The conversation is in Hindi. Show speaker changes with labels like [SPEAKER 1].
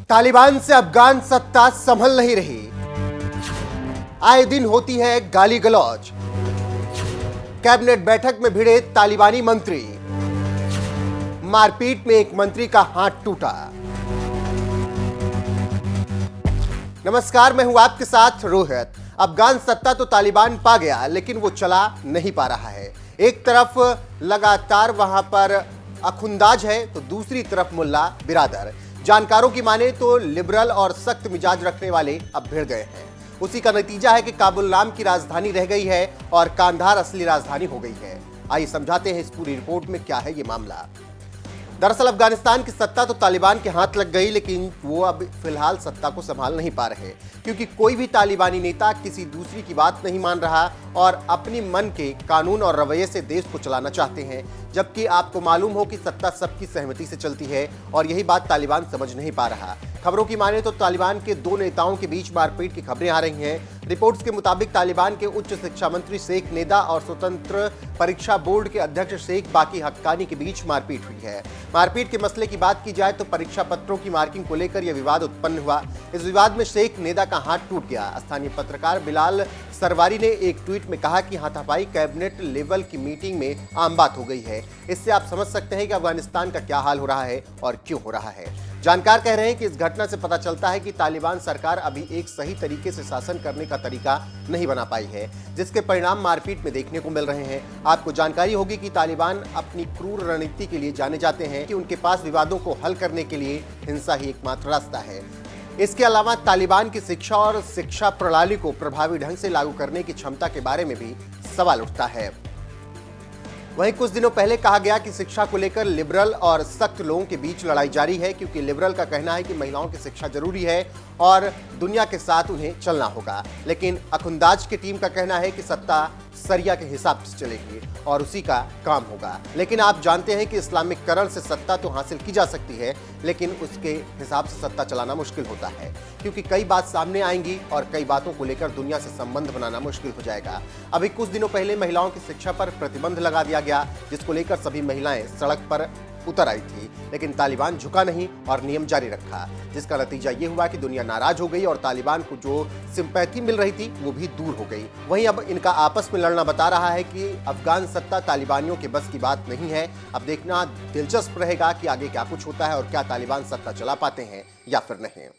[SPEAKER 1] तालिबान से अफगान सत्ता संभल नहीं रही। आए दिन होती है गाली गलौज। कैबिनेट बैठक में भिड़े तालिबानी मंत्री। मारपीट में एक मंत्री का हाथ टूटा। नमस्कार, मैं हूं आपके साथ रोहित। अफगान सत्ता तो तालिबान पा गया, लेकिन वो चला नहीं पा रहा है। एक तरफ लगातार वहां पर अखुंदाज है, तो दूसरी तरफ मुल्ला बिरादर। जानकारों की माने तो लिबरल और सख्त मिजाज रखने वाले अब भिड़ गए हैं। उसी का नतीजा है कि काबुल नाम की राजधानी रह गई है और कांधार असली राजधानी हो गई है। आइए समझाते हैं इस पूरी रिपोर्ट में क्या है ये मामला। दरअसल अफगानिस्तान की सत्ता तो तालिबान के हाथ लग गई, लेकिन वो अब फिलहाल सत्ता को संभाल नहीं पा रहे, क्योंकि कोई भी तालिबानी नेता किसी दूसरी की बात नहीं मान रहा और अपनी मन के कानून और रवैये से देश को चलाना चाहते हैं। जबकि आपको मालूम हो कि सत्ता सबकी सहमति से चलती है और यही बात तालिबान समझ नहीं पा रहा। खबरों की माने तो तालिबान के दो नेताओं के बीच मारपीट की खबरें आ रही हैं। रिपोर्ट्स के मुताबिक तालिबान के उच्च शिक्षा मंत्री शेख नेदा और स्वतंत्र परीक्षा बोर्ड के अध्यक्ष शेख बाकी हक्कानी के बीच मारपीट हुई है। मारपीट के मसले की बात की जाए तो परीक्षा पत्रों की मार्किंग को लेकर यह विवाद उत्पन्न हुआ। इस विवाद में शेख नेदा का हाथ टूट गया। स्थानीय पत्रकार बिलाल सरवारी ने एक ट्वीट में कहा कि हाथापाई कैबिनेट लेवल की मीटिंग में आम बात हो गई है। इससे आप समझ सकते हैं कि अफगानिस्तान का क्या हाल हो रहा है और क्यों हो रहा है। जानकार कह रहे हैं कि इस घटना से पता चलता है कि तालिबान सरकार अभी एक सही तरीके से शासन करने का तरीका नहीं बना पाई है, जिसके परिणाम मारपीट में देखने को मिल रहे हैं। आपको जानकारी होगी कि तालिबान अपनी क्रूर रणनीति के लिए जाने जाते हैं कि उनके पास विवादों को हल करने के लिए हिंसा ही एकमात्र रास्ता है। इसके अलावा तालिबान की शिक्षा और शिक्षा प्रणाली को प्रभावी ढंग से लागू करने की क्षमता के बारे में भी सवाल उठता है। वहीं कुछ दिनों पहले कहा गया कि शिक्षा को लेकर लिबरल और सख्त लोगों के बीच लड़ाई जारी है, क्योंकि लिबरल का कहना है कि महिलाओं की शिक्षा जरूरी है और दुनिया के साथ उन्हें चलना होगा, लेकिन अखुंदाज की टीम का कहना है कि सत्ता सरिया के हिसाब से चलेगी और उसी का काम होगा। लेकिन आप जानते हैं कि इस्लामिककरण से सत्ता तो हासिल की जा सकती है, लेकिन उसके हिसाब से सत्ता चलाना मुश्किल होता है, क्योंकि कई बात सामने आएंगी और कई बातों को लेकर दुनिया से संबंध बनाना मुश्किल हो जाएगा। अभी कुछ दिनों पहले महिलाओं की शिक्षा पर प्रतिबंध लगा दिया गया, जिसको लेकर सभी महिलाएं सड़क पर उतर आई थी, लेकिन तालिबान झुका नहीं और नियम जारी रखा, जिसका नतीजा ये हुआ कि दुनिया नाराज हो गई और तालिबान को जो सिंपैथी मिल रही थी वो भी दूर हो गई। वहीं अब इनका आपस में लड़ना बता रहा है कि अफगान सत्ता तालिबानियों के बस की बात नहीं है। अब देखना दिलचस्प रहेगा कि आगे क्या कुछ होता है और क्या तालिबान सत्ता चला पाते हैं या फिर नहीं।